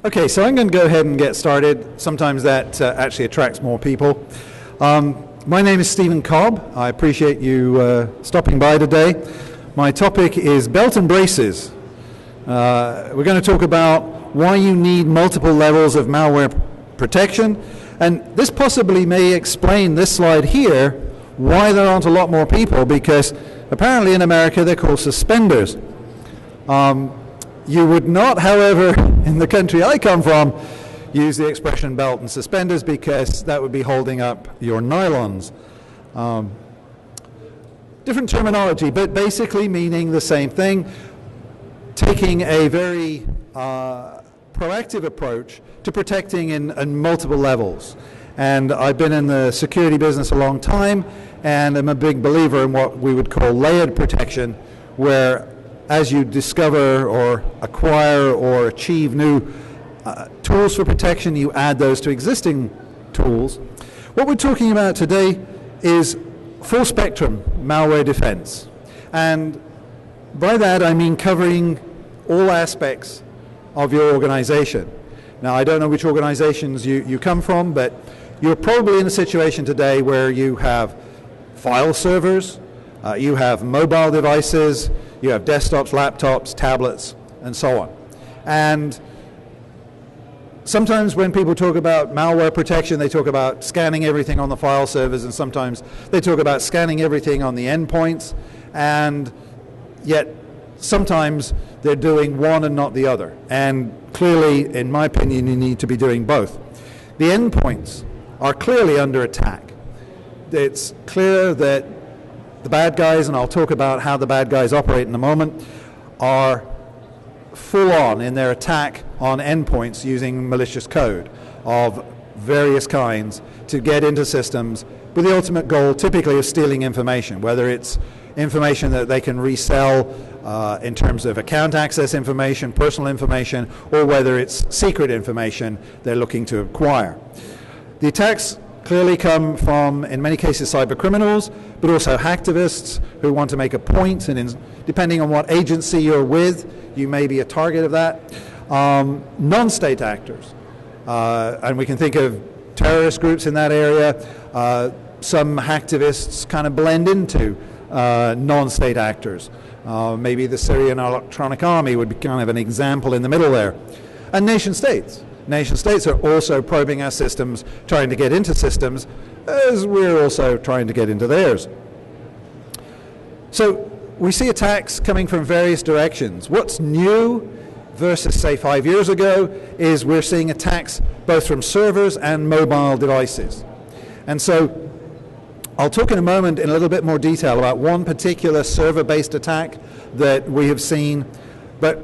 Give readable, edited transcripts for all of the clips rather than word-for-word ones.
Okay, so I'm going to go ahead and get started. Sometimes that actually attracts more people. My name is Stephen Cobb. I appreciate you stopping by today. My topic is belt and braces. We're going to talk about why you need multiple levels of malware protection, and this possibly may explain this slide here, why there aren't a lot more people, because apparently in America they're called suspenders. You would not, however, in the country I come from, use the expression belt and suspenders, because that would be holding up your nylons. Different terminology, but basically meaning the same thing, taking a very proactive approach to protecting in multiple levels. And I've been in the security business a long time, and I'm a big believer in what we would call layered protection, where as you discover or acquire or achieve new tools for protection, you add those to existing tools. What we're talking about today is full spectrum malware defense. And by that I mean covering all aspects of your organization. Now, I don't know which organizations you come from, but you're probably in a situation today where you have file servers, you have mobile devices, you have desktops, laptops, tablets, and so on. And sometimes when people talk about malware protection, they talk about scanning everything on the file servers, and sometimes they talk about scanning everything on the endpoints, and yet sometimes they're doing one and not the other. And clearly, in my opinion, you need to be doing both. The endpoints are clearly under attack. It's clear that the bad guys, and I'll talk about how the bad guys operate in a moment, are full on in their attack on endpoints using malicious code of various kinds to get into systems with the ultimate goal typically of stealing information, whether it's information that they can resell in terms of account access information, personal information, or whether it's secret information they're looking to acquire. The attacks clearly come from, in many cases, cyber criminals, but also hacktivists who want to make a point, and depending on what agency you're with, you may be a target of that. Non-state actors, and we can think of terrorist groups in that area. Some hacktivists kind of blend into non-state actors. Maybe the Syrian Electronic Army would be kind of an example in the middle there. And nation states. Nation states are also probing our systems, trying to get into systems, as we're also trying to get into theirs. So we see attacks coming from various directions. What's new versus, say, 5 years ago is we're seeing attacks both from servers and mobile devices. And so I'll talk in a moment in a little bit more detail about one particular server-based attack that we have seen, but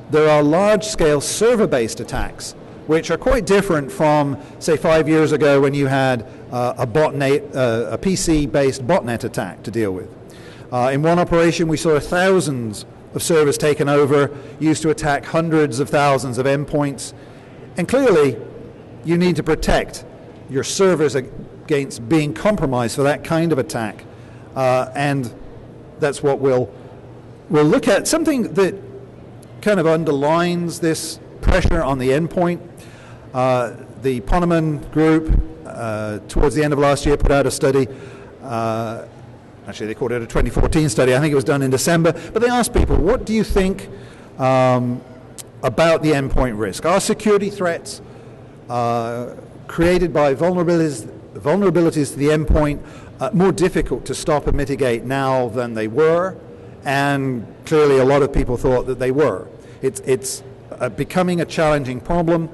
there are large-scale server-based attacks which are quite different from, say, 5 years ago when you had a PC-based botnet attack to deal with. In one operation, we saw thousands of servers taken over, used to attack hundreds of thousands of endpoints. And clearly, you need to protect your servers against being compromised for that kind of attack. And that's what we'll look at. Something that kind of underlines this pressure on the endpoint. The Poneman group, towards the end of last year, put out a study. Actually, they called it a 2014 study. I think it was done in December. But they asked people, what do you think about the endpoint risk? Are security threats created by vulnerabilities to the endpoint more difficult to stop and mitigate now than they were? And clearly, a lot of people thought that they were. It's becoming a challenging problem.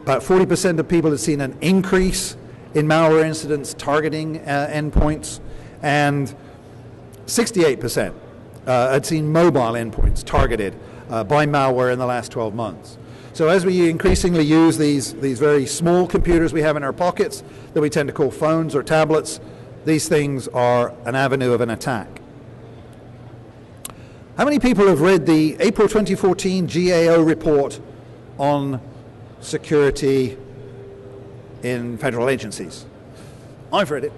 About 40% of people have seen an increase in malware incidents targeting endpoints, and 68% had seen mobile endpoints targeted by malware in the last 12 months. So as we increasingly use these very small computers we have in our pockets that we tend to call phones or tablets, these things are an avenue of an attack. How many people have read the April 2014 GAO report on security in federal agencies? I've read it.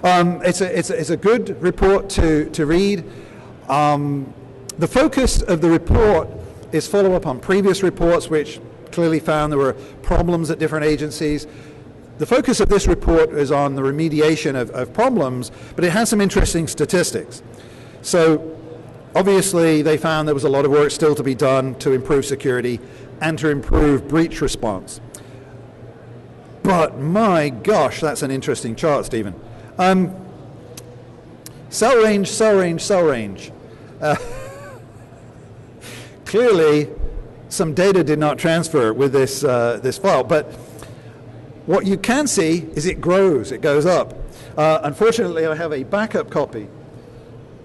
It's a good report to read. The focus of the report is follow-up on previous reports which clearly found there were problems at different agencies. The focus of this report is on the remediation of problems, but it has some interesting statistics. So obviously they found there was a lot of work still to be done to improve security and to improve breach response. But my gosh, that's an interesting chart, Stephen. Cell range, cell range, cell range. Clearly, some data did not transfer with this, this file, but what you can see is it grows, it goes up. Unfortunately, I have a backup copy.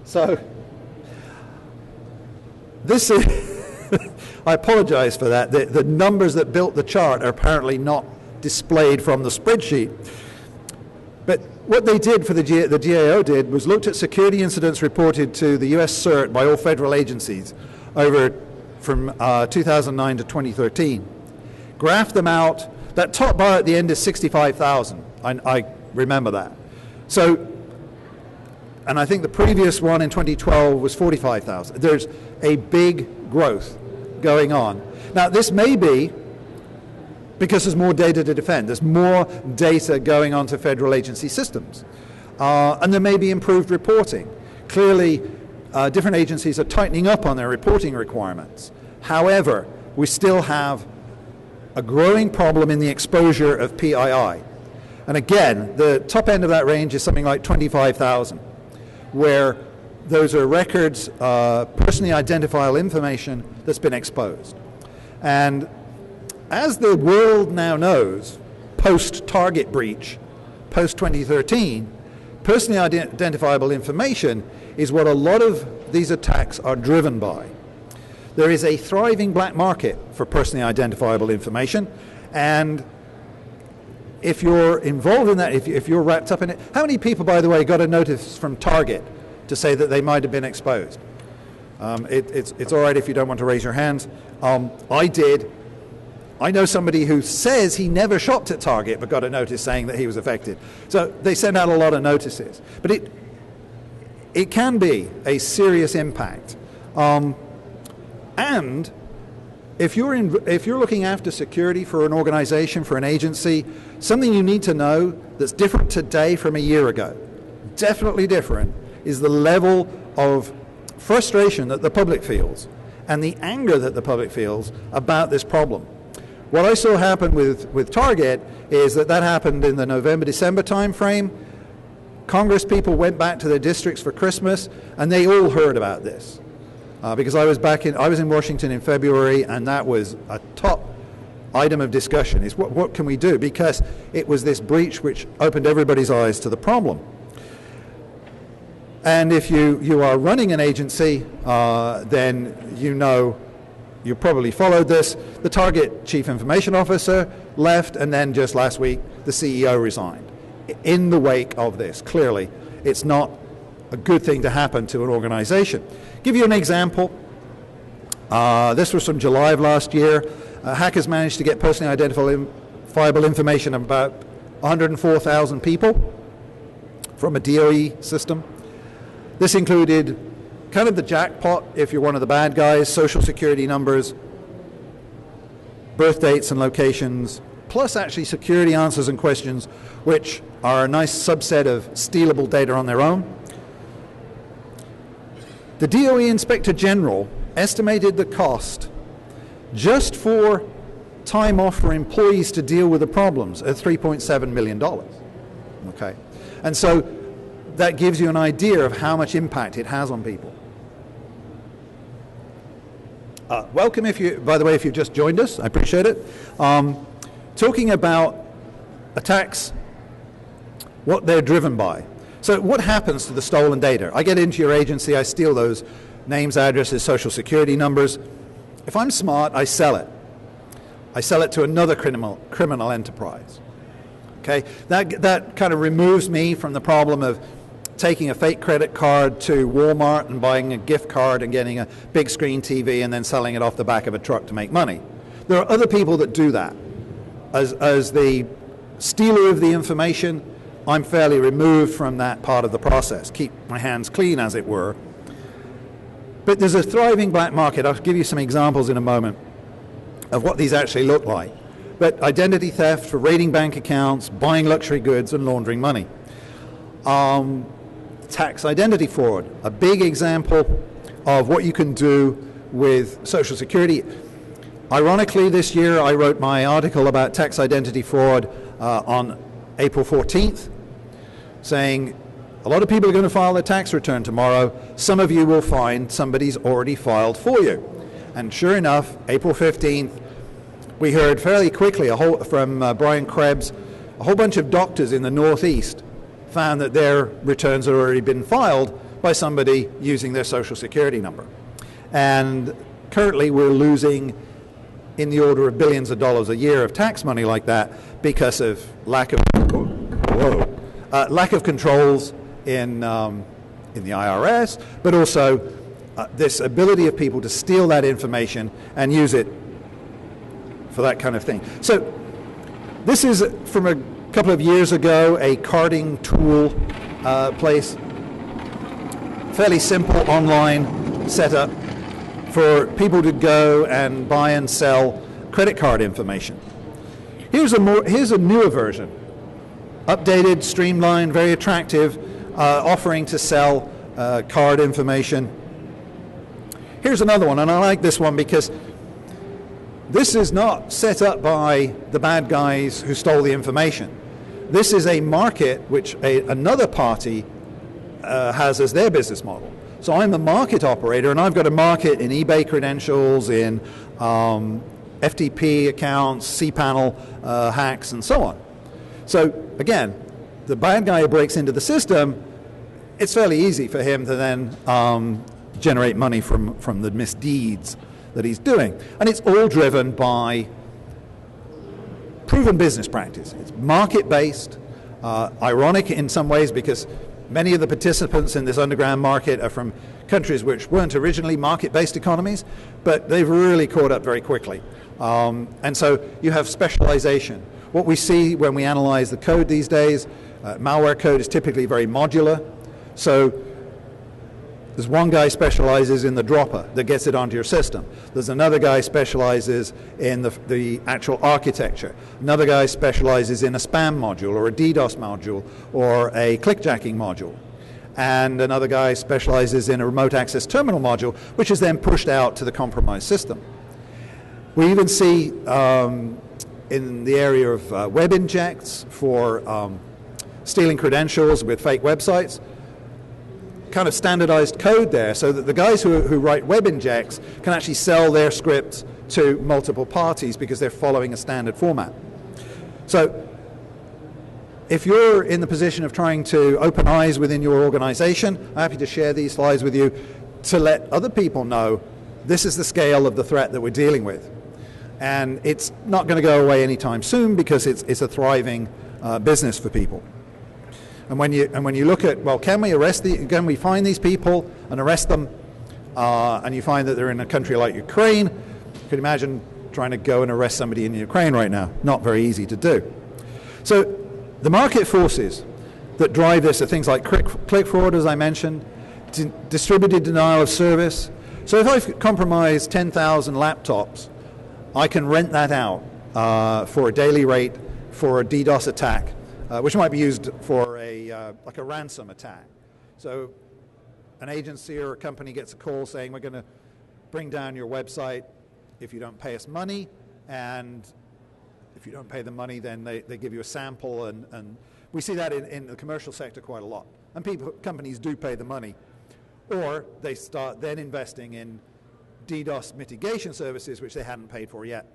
So, this is, I apologize for that. The numbers that built the chart are apparently not displayed from the spreadsheet. But what they did for the GAO did was looked at security incidents reported to the US CERT by all federal agencies over from 2009 to 2013. Graphed them out. That top bar at the end is 65,000. I remember that. So, and I think the previous one in 2012 was 45,000. There's a big growth going on. Now, this may be because there's more data to defend. There's more data going onto federal agency systems. And there may be improved reporting. Clearly, different agencies are tightening up on their reporting requirements. However, we still have a growing problem in the exposure of PII. And again, the top end of that range is something like 25,000, where those are records, personally identifiable information that's been exposed. And as the world now knows, post-Target breach, post-2013, personally identifiable information is what a lot of these attacks are driven by. There is a thriving black market for personally identifiable information, and if you're involved in that, if you're wrapped up in it, how many people, by the way, got a notice from Target to say that they might have been exposed? It's all right if you don't want to raise your hands. I did. I know somebody who says he never shopped at Target but got a notice saying that he was affected. So they send out a lot of notices. But it can be a serious impact. And if you're looking after security for an organization, for an agency, something you need to know that's different today from a year ago, definitely different, is the level of frustration that the public feels and the anger that the public feels about this problem. What I saw happen with Target is that happened in the November-December time frame. Congress people went back to their districts for Christmas, and they all heard about this. Because I was in Washington in February, and that was a top item of discussion, is what can we do? Because it was this breach which opened everybody's eyes to the problem. And if you are running an agency, then you know, you probably followed this. The Target Chief Information Officer left, and then just last week, the CEO resigned. In the wake of this, clearly, it's not a good thing to happen to an organization. Give you an example. This was from July of last year. Hackers managed to get personally identifiable information of about 104,000 people from a DOE system. This included kind of the jackpot, if you're one of the bad guys, social security numbers, birth dates and locations, plus actually security answers and questions, which are a nice subset of stealable data on their own. The DOE Inspector General estimated the cost just for time off for employees to deal with the problems at $3.7 million. Okay, and so that gives you an idea of how much impact it has on people. Welcome, by the way, if you've just joined us, I appreciate it. Talking about attacks, what they're driven by. So what happens to the stolen data? I get into your agency, I steal those names, addresses, social security numbers. If I'm smart, I sell it. I sell it to another criminal enterprise. Okay, that kind of removes me from the problem of taking a fake credit card to Walmart and buying a gift card and getting a big screen TV and then selling it off the back of a truck to make money. There are other people that do that. As the stealer of the information, I'm fairly removed from that part of the process. Keep my hands clean, as it were. But there's a thriving black market. I'll give you some examples in a moment of what these actually look like. But identity theft for raiding bank accounts, buying luxury goods, and laundering money. Tax identity fraud, a big example of what you can do with Social Security. Ironically, this year I wrote my article about tax identity fraud on April 14th, saying a lot of people are going to file their tax return tomorrow. Some of you will find somebody's already filed for you. And sure enough, April 15th, we heard fairly quickly from Brian Krebs, a whole bunch of doctors in the Northeast found that their returns had already been filed by somebody using their Social Security number. And currently we're losing in the order of billions of dollars a year of tax money like that because of lack of controls in the IRS, but also this ability of people to steal that information and use it for that kind of thing. So this is from a couple of years ago, a carding tool place, fairly simple online setup for people to go and buy and sell credit card information. Here's a newer version, updated, streamlined, very attractive, offering to sell card information. Here's another one, and I like this one because this is not set up by the bad guys who stole the information. This is a market which another party has as their business model. So I'm the market operator, and I've got a market in eBay credentials, in FTP accounts, cPanel hacks, and so on. So again, the bad guy who breaks into the system, it's fairly easy for him to then generate money from the misdeeds that he's doing. And it's all driven by proven business practice. It's market-based, ironic in some ways because many of the participants in this underground market are from countries which weren't originally market-based economies, but they've really caught up very quickly. And so you have specialization. What we see when we analyze the code these days, malware code is typically very modular. So there's one guy specializes in the dropper that gets it onto your system. There's another guy specializes in the actual architecture. Another guy specializes in a spam module or a DDoS module or a clickjacking module. And another guy specializes in a remote access terminal module, which is then pushed out to the compromised system. We even see in the area of web injects for stealing credentials with fake websites, kind of standardized code there so that the guys who write web injects can actually sell their scripts to multiple parties because they're following a standard format. So if you're in the position of trying to open eyes within your organization, I'm happy to share these slides with you to let other people know this is the scale of the threat that we're dealing with. And it's not going to go away anytime soon because it's a thriving business for people. And when you look at, well, can we find these people and arrest them? And you find that they're in a country like Ukraine. You can imagine trying to go and arrest somebody in Ukraine right now. Not very easy to do. So the market forces that drive this are things like click fraud, as I mentioned, distributed denial of service. So if I've compromised 10,000 laptops, I can rent that out for a daily rate for a DDoS attack. Which might be used for like a ransom attack. So an agency or a company gets a call saying we're going to bring down your website if you don't pay us money, and if you don't pay the money then they give you a sample, and we see that in the commercial sector quite a lot. And companies do pay the money, or they start then investing in DDoS mitigation services which they hadn't paid for yet.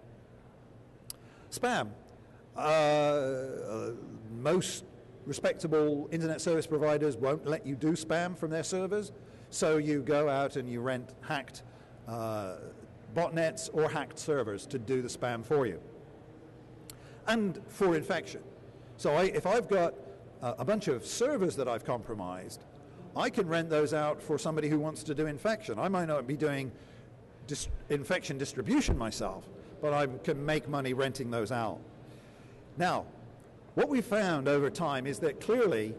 Spam. Most respectable internet service providers won't let you do spam from their servers, so you go out and you rent hacked botnets or hacked servers to do the spam for you. And for infection. So if I've got a bunch of servers that I've compromised, I can rent those out for somebody who wants to do infection. I might not be doing infection distribution myself, but I can make money renting those out. Now, what we've found over time is that clearly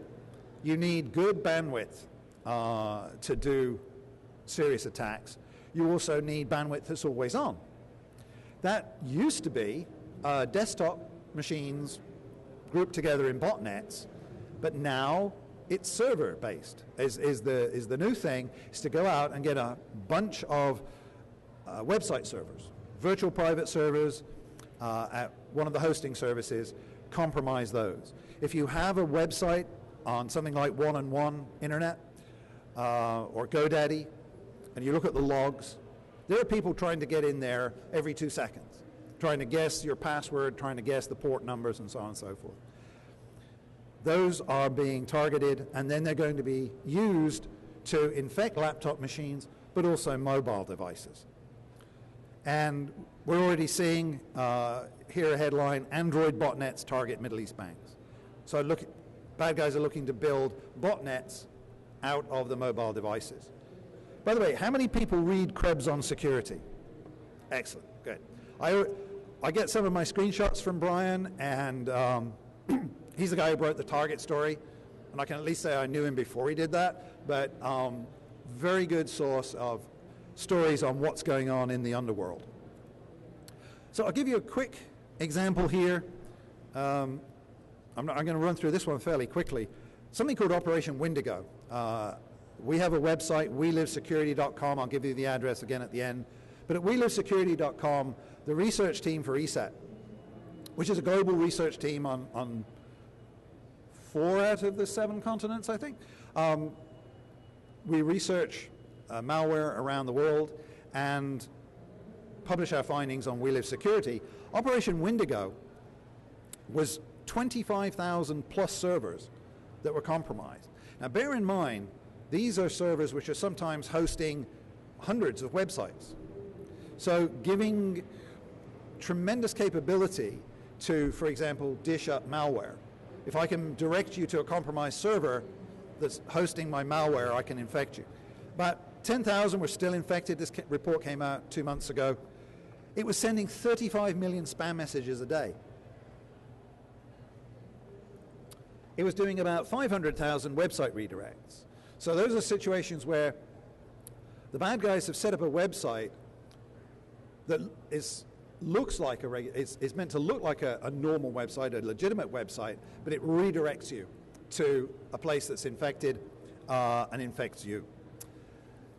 you need good bandwidth to do serious attacks, you also need bandwidth that's always on. That used to be desktop machines grouped together in botnets, but now it's server-based. Is the new thing is to go out and get a bunch of website servers, virtual private servers at one of the hosting services, compromise those. If you have a website on something like 1&1 Internet or GoDaddy, and you look at the logs, there are people trying to get in there every 2 seconds, trying to guess your password, trying to guess the port numbers, and so on and so forth. Those are being targeted, and then they're going to be used to infect laptop machines, but also mobile devices. And we're already seeing here a headline: Android botnets target Middle East banks. So bad guys are looking to build botnets out of the mobile devices. By the way, how many people read Krebs on security? Excellent, good. I get some of my screenshots from Brian, and he's the guy who wrote the Target story, and I can at least say I knew him before he did that, but very good source of stories on what's going on in the underworld. So I'll give you a quick example here. I'm going to run through this one fairly quickly. Something called Operation Windigo. We have a website, welivesecurity.com. I'll give you the address again at the end. But at welivesecurity.com, the research team for ESET, which is a global research team on 4 out of the 7 continents, I think. We research malware around the world and publish our findings on We Live Security. Operation Windigo was 25,000 plus servers that were compromised. Now bear in mind, these are servers which are sometimes hosting hundreds of websites. So giving tremendous capability to, for example, dish up malware. If I can direct you to a compromised server that's hosting my malware, I can infect you. About 10,000 were still infected. This report came out 2 months ago. It was sending 35 million spam messages a day. It was doing about 500,000 website redirects. So those are situations where the bad guys have set up a website that looks like is meant to look like a normal website, a legitimate website, but it redirects you to a place that's infected and infects you.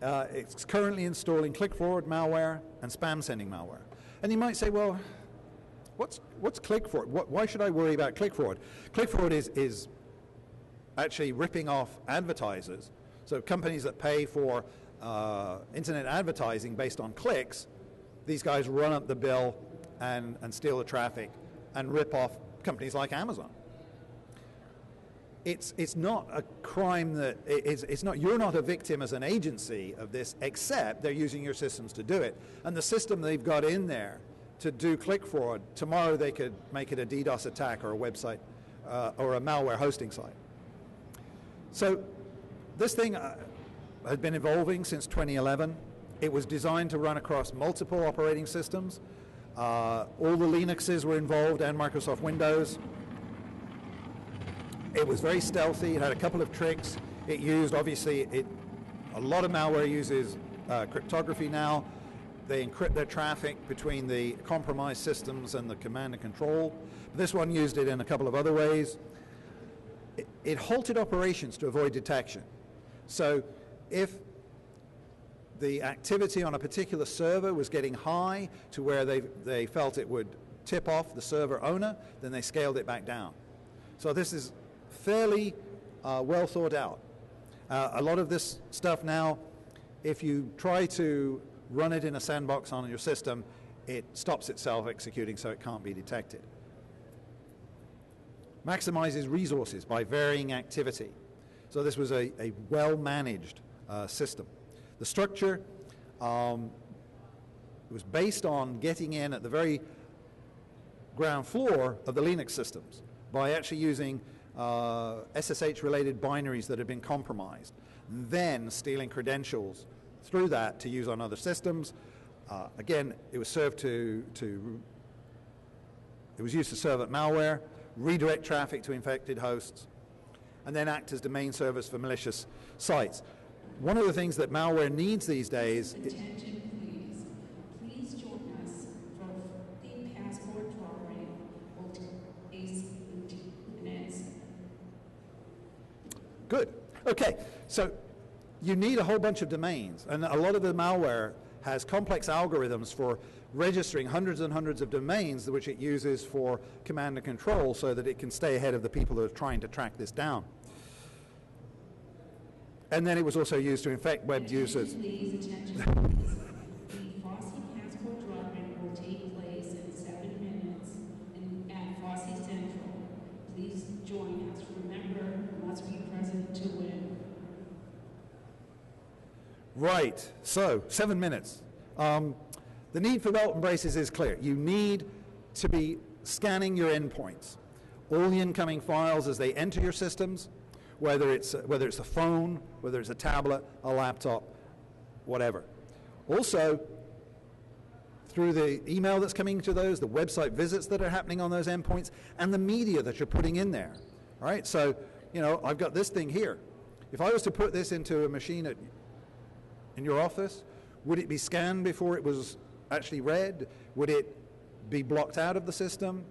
It's currently installing click-forward malware and spam-sending malware. And you might say, well, what's click-forward? Why should I worry about click-forward? Click-forward is actually ripping off advertisers. So companies that pay for internet advertising based on clicks, these guys run up the bill and steal the traffic and rip off companies like Amazon. It's not a crime that it's not. You're not a victim as an agency of this, except they're using your systems to do it. And the system they've got in there to do click forward, tomorrow they could make it a DDoS attack or a website or a malware hosting site. So this thing has been evolving since 2011. It was designed to run across multiple operating systems. All the Linuxes were involved and Microsoft Windows. It was very stealthy. It had a couple of tricks. It used, obviously, a lot of malware uses cryptography now. They encrypt their traffic between the compromised systems and the command and control. But this one used it in a couple of other ways. It halted operations to avoid detection. So if the activity on a particular server was getting high to where they felt it would tip off the server owner, then they scaled it back down. So this is fairly well thought out. A lot of this stuff now, if you try to run it in a sandbox on your system, it stops itself executing so it can't be detected. Maximizes resources by varying activity. So this was a well-managed system. The structure was based on getting in at the very ground floor of the Linux systems by actually using SSH-related binaries that had been compromised, then stealing credentials through that to use on other systems. Again, it was served it was used to serve up malware, redirect traffic to infected hosts, and then act as domain servers for malicious sites. one of the things that malware needs these days. Attention, please. Please join us for the passport drawing will take 8 minutes. Good. Okay, so you need a whole bunch of domains, and a lot of the malware has complex algorithms for registering hundreds and hundreds of domains which it uses for command and control so that it can stay ahead of the people who are trying to track this down. And then it was also used to infect web users. Attention, please. The Fossey passport drawing will take place in 7 minutes at Fossey Central. Please join us. Remember, you must be present to win. Right, so 7 minutes. The need for belt and braces is clear. You need to be scanning your endpoints. All the incoming files as they enter your systems, whether it's a phone, whether it's a tablet, a laptop, whatever. Also, through the email that's coming to those, the website visits that are happening on those endpoints, and the media that you're putting in there. All right, so, I've got this thing here. If I was to put this into a machine in your office, would it be scanned before it was actually read? Would it be blocked out of the system?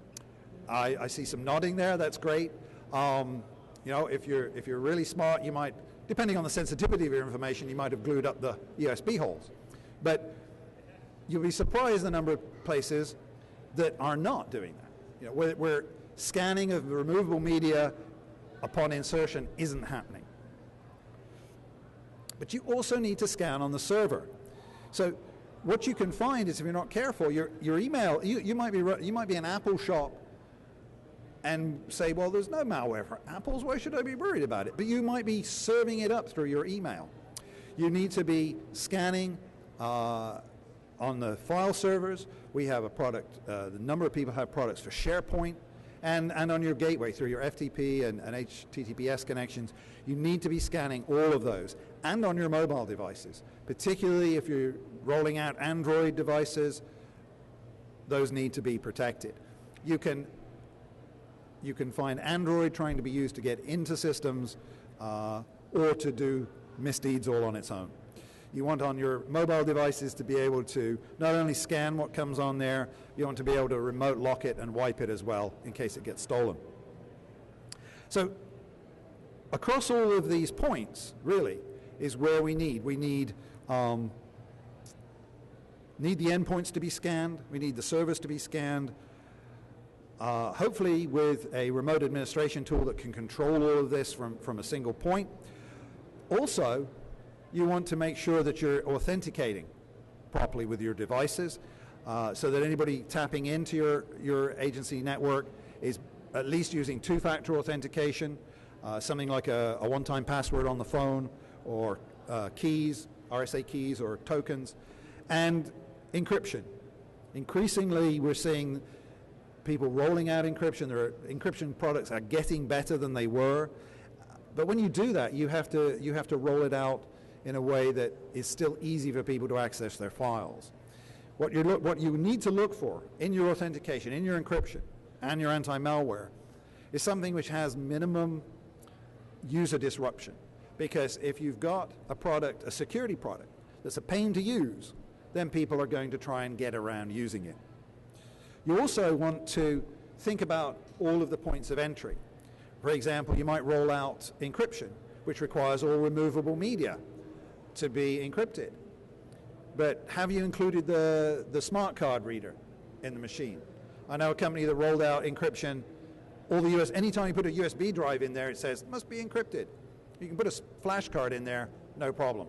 I see some nodding there. That's great. If you're really smart, you might, depending on the sensitivity of your information, you might have glued up the USB holes. But you'll be surprised the number of places that are not doing that. Where scanning of removable media upon insertion isn't happening. But you also need to scan on the server. So what you can find is, if you're not careful, your email, you might be an Apple shop and say, well, there's no malware for Apples, why should I be worried about it? But you might be serving it up through your email. You need to be scanning on the file servers. We have a product, the number of people have products for SharePoint, and on your gateway through your FTP and HTTPS connections. You need to be scanning all of those, and on your mobile devices, particularly if you're rolling out Android devices. Those need to be protected. You can find Android trying to be used to get into systems or to do misdeeds all on its own. You want on your mobile devices to be able to not only scan what comes on there, you want to be able to remote lock it and wipe it as well in case it gets stolen. So across all of these points, really, is where we need the endpoints to be scanned, we need the servers to be scanned, hopefully with a remote administration tool that can control all of this from a single point. Also, you want to make sure that you're authenticating properly with your devices so that anybody tapping into your agency network is at least using two-factor authentication, something like a one-time password on the phone, or keys, RSA keys or tokens, and encryption. Increasingly, we're seeing people rolling out encryption. Their encryption products are getting better than they were. But when you do that, you have to roll it out in a way that is still easy for people to access their files. What you need to look for in your authentication, in your encryption, and your anti-malware is something which has minimum user disruption. Because if you've got a product, a security product, that's a pain to use, then people are going to try and get around using it. You also want to think about all of the points of entry. For example, you might roll out encryption, which requires all removable media to be encrypted. But have you included the smart card reader in the machine? I know a company that rolled out encryption. Anytime you put a USB drive in there, it says it must be encrypted. You can put a flash card in there, no problem.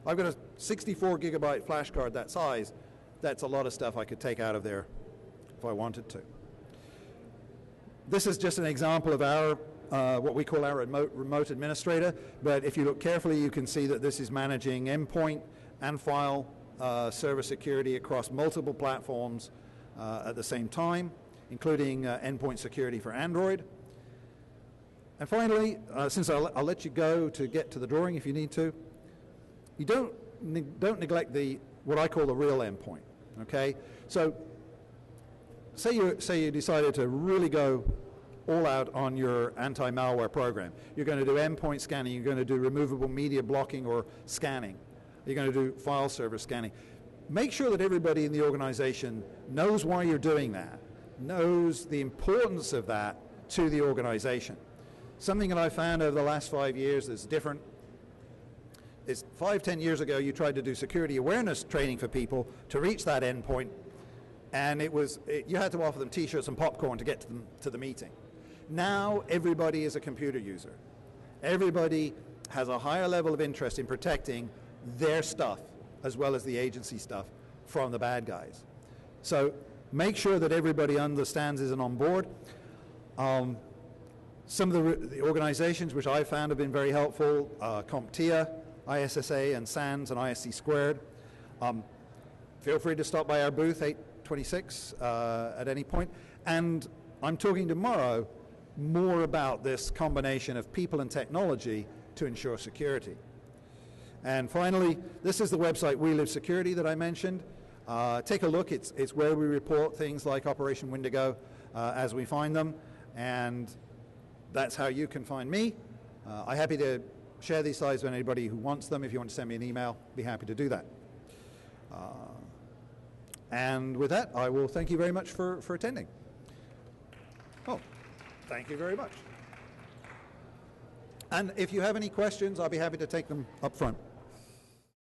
I've got a 64 gigabyte flash card that size. That's a lot of stuff I could take out of there if I wanted to. This is just an example of our what we call our remote administrator, but if you look carefully, you can see that this is managing endpoint and file server security across multiple platforms at the same time, including endpoint security for Android. And finally, since I'll let you go to get to the drawing if you need to, you don't neglect what I call the real endpoint. Okay, so say you decided to really go all out on your anti-malware program. You're going to do endpoint scanning, you're going to do removable media blocking or scanning, you're going to do file server scanning. Make sure that everybody in the organization knows why you're doing that, knows the importance of that to the organization. Something that I found over the last 5 years is different. Is 5-10 years ago you tried to do security awareness training for people to reach that endpoint, and you had to offer them t-shirts and popcorn to get to the meeting. Now everybody is a computer user. Everybody has a higher level of interest in protecting their stuff as well as the agency stuff from the bad guys. So make sure that everybody understands this and on board. Some of the organizations which I found have been very helpful, CompTIA, ISSA, and SANS, and ISC Squared. Feel free to stop by our booth, 826, at any point. And I'm talking tomorrow more about this combination of people and technology to ensure security. And finally, this is the website We Live Security that I mentioned. Take a look. It's where we report things like Operation Windigo as we find them, and that's how you can find me. I'm happy to share these slides with anybody who wants them. If you want to send me an email, be happy to do that. And with that, I will thank you very much for attending. Oh, thank you very much. And if you have any questions, I'll be happy to take them up front.